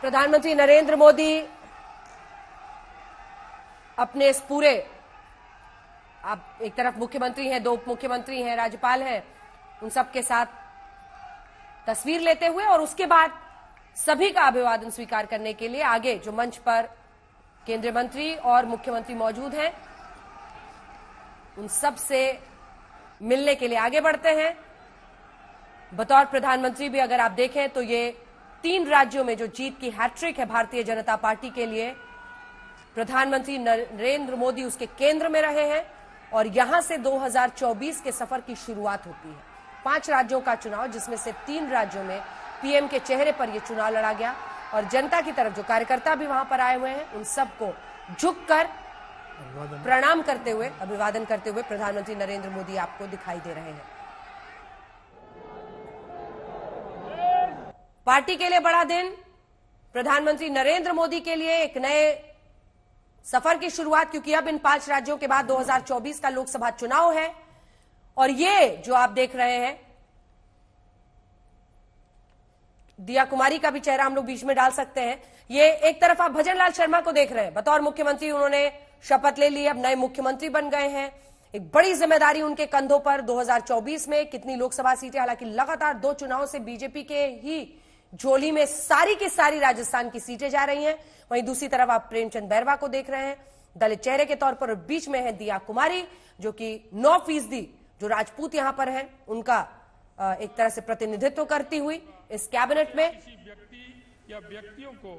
प्रधानमंत्री नरेंद्र मोदी अपने इस पूरे, आप एक तरफ मुख्यमंत्री हैं, दो उप मुख्यमंत्री हैं, राज्यपाल हैं, उन सबके साथ तस्वीर लेते हुए और उसके बाद सभी का अभिवादन स्वीकार करने के लिए आगे जो मंच पर केंद्रीय मंत्री और मुख्यमंत्री मौजूद हैं, उन सब से मिलने के लिए आगे बढ़ते हैं। बतौर प्रधानमंत्री भी अगर आप देखें तो ये 3 राज्यों में जो जीत की हैट्रिक है भारतीय जनता पार्टी के लिए, प्रधानमंत्री नरेंद्र मोदी उसके केंद्र में रहे हैं और यहां से 2024 के सफर की शुरुआत होती है। 5 राज्यों का चुनाव, जिसमें से 3 राज्यों में पीएम के चेहरे पर यह चुनाव लड़ा गया और जनता की तरफ जो कार्यकर्ता भी वहां पर आए हुए हैं, उन सबको झुककर प्रणाम करते हुए, अभिवादन करते हुए प्रधानमंत्री नरेंद्र मोदी आपको दिखाई दे रहे हैं। पार्टी के लिए बड़ा दिन, प्रधानमंत्री नरेंद्र मोदी के लिए एक नए सफर की शुरुआत, क्योंकि अब इन 5 राज्यों के बाद 2024 का लोकसभा चुनाव है और ये जो आप देख रहे हैं, दिया कुमारी का भी चेहरा हम लोग बीच में डाल सकते हैं। ये एक तरफ आप भजन लाल शर्मा को देख रहे हैं, बतौर मुख्यमंत्री उन्होंने शपथ ले ली, अब नए मुख्यमंत्री बन गए हैं। एक बड़ी जिम्मेदारी उनके कंधों पर 2024 में कितनी लोकसभा सीटें, हालांकि लगातार 2 चुनावों से बीजेपी के ही झोली में सारी की सारी राजस्थान की सीटें जा रही हैं। वहीं दूसरी तरफ आप प्रेमचंद बैरवा को देख रहे हैं, दलित चेहरे के तौर पर, और बीच में है दिया कुमारी, जो कि 9% जो राजपूत यहां पर हैं उनका एक तरह से प्रतिनिधित्व करती हुई इस कैबिनेट में। व्यक्ति या व्यक्तियों को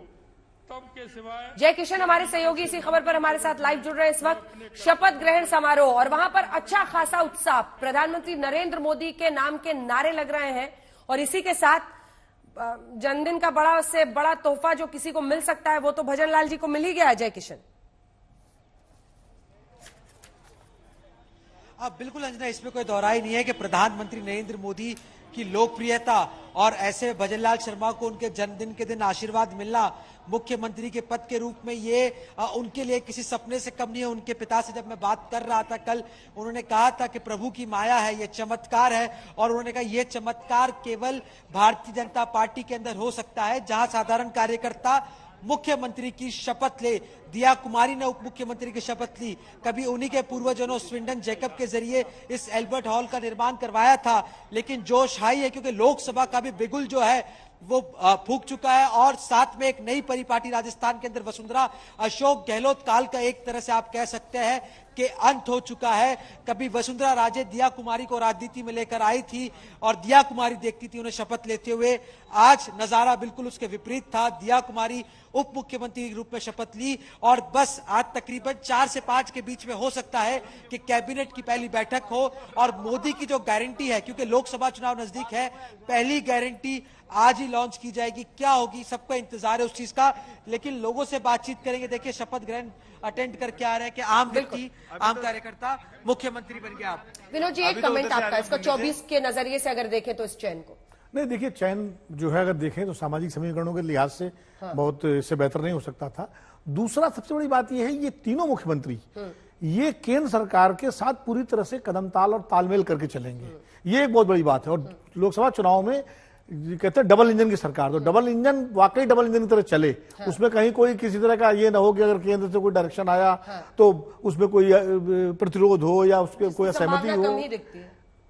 तब के सिवाय जय किशन हमारे सहयोगी इसी खबर पर हमारे साथ लाइव जुड़ रहे हैं इस वक्त। शपथ ग्रहण समारोह और वहां पर अच्छा खासा उत्साह, प्रधानमंत्री नरेंद्र मोदी के नाम के नारे लग रहे हैं और इसी के साथ जन्मदिन का बड़ा से बड़ा तोहफा जो किसी को मिल सकता है वो तो भजन लाल जी को मिल ही गया है। जय किशन। बिल्कुल अंजना, इसमें कोई दोहराई नहीं है कि प्रधानमंत्री नरेंद्र मोदी की लोकप्रियता और ऐसे भजनलाल शर्मा को उनके जन्मदिन के दिन आशीर्वाद मिलना मुख्यमंत्री के पद के रूप में, ये उनके लिए किसी सपने से कम नहीं है। उनके पिता से जब मैं बात कर रहा था कल, उन्होंने कहा था कि प्रभु की माया है, ये चमत्कार है, और उन्होंने कहा ये चमत्कार केवल भारतीय जनता पार्टी के अंदर हो सकता है जहां साधारण कार्यकर्ता मुख्यमंत्री की शपथ ले। दिया कुमारी ने उप मुख्यमंत्री की शपथ ली, कभी उन्हीं के पूर्वजों स्विंडन जैकब के जरिए इस एल्बर्ट हॉल का निर्माण करवाया था, लेकिन जोश हाई है क्योंकि लोकसभा का भी बिगुल जो है वो फूंक चुका है और साथ में एक नई परिपाटी राजस्थान के अंदर वसुंधरा अशोक गहलोत काल का एक तरह से आप कह सकते हैं कि अंत हो चुका है। कभी वसुंधरा राजे दिया कुमारी को राजनीति में लेकर आई थी और दिया कुमारी देखती थी उन्हें शपथ लेते हुए, आज नजारा बिल्कुल उसके विपरीत था। दिया कुमारी उप मुख्यमंत्री के रूप में शपथ ली और बस आज तकरीबन 4 से 5 के बीच में हो सकता है कि कैबिनेट की पहली बैठक हो और मोदी की जो गारंटी है, क्योंकि लोकसभा चुनाव नजदीक है, पहली गारंटी आज ही लॉन्च की जाएगी। क्या होगी, सबका इंतजार है उस चीज का, लेकिन लोगों से बातचीत करेंगे। देखिए शपथ ग्रहण अटेंड करके आ रहे हैं कि आम व्यक्ति, आम कार्यकर्ता मुख्यमंत्री बन गया। आप विनोद जी, एक कमेंट आपका इसका 24 के नजरिए से अगर देखें तो इस चयन को। नहीं, देखिए चयन जो है अगर देखें तो सामाजिक समीकरणों के लिहाज से बहुत इससे बेहतर नहीं हो सकता था। दूसरा सबसे बड़ी बात यह है, ये तीनों मुख्यमंत्री ये केंद्र सरकार के साथ पूरी तरह से कदमताल और तालमेल करके चलेंगे, ये एक बहुत बड़ी बात है। और लोकसभा चुनाव में कहते हैं डबल इंजन की सरकार, तो डबल इंजन वाकई डबल इंजन की तरह चले। उसमें कहीं कोई किसी तरह का ये ना हो कि अगर केंद्र से कोई डायरेक्शन आया तो उसमें कोई प्रतिरोध हो या उसके कोई असहमति हो।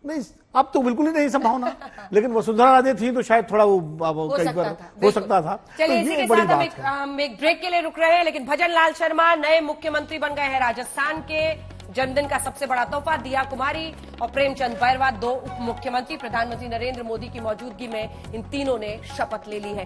नहीं, अब तो बिल्कुल ही नहीं संभावना, लेकिन वसुंधरा राजे थी तो शायद थोड़ा वो कई बार हो सकता था। चलिए इसी के साथ हम एक ब्रेक के लिए रुक रहे हैं, लेकिन भजन लाल शर्मा नए मुख्यमंत्री बन गए हैं राजस्थान के। जन्मदिन का सबसे बड़ा तोहफा, दिया कुमारी और प्रेमचंद बैरवा 2 उप मुख्यमंत्री, प्रधानमंत्री नरेंद्र मोदी की मौजूदगी में इन तीनों ने शपथ ले ली है।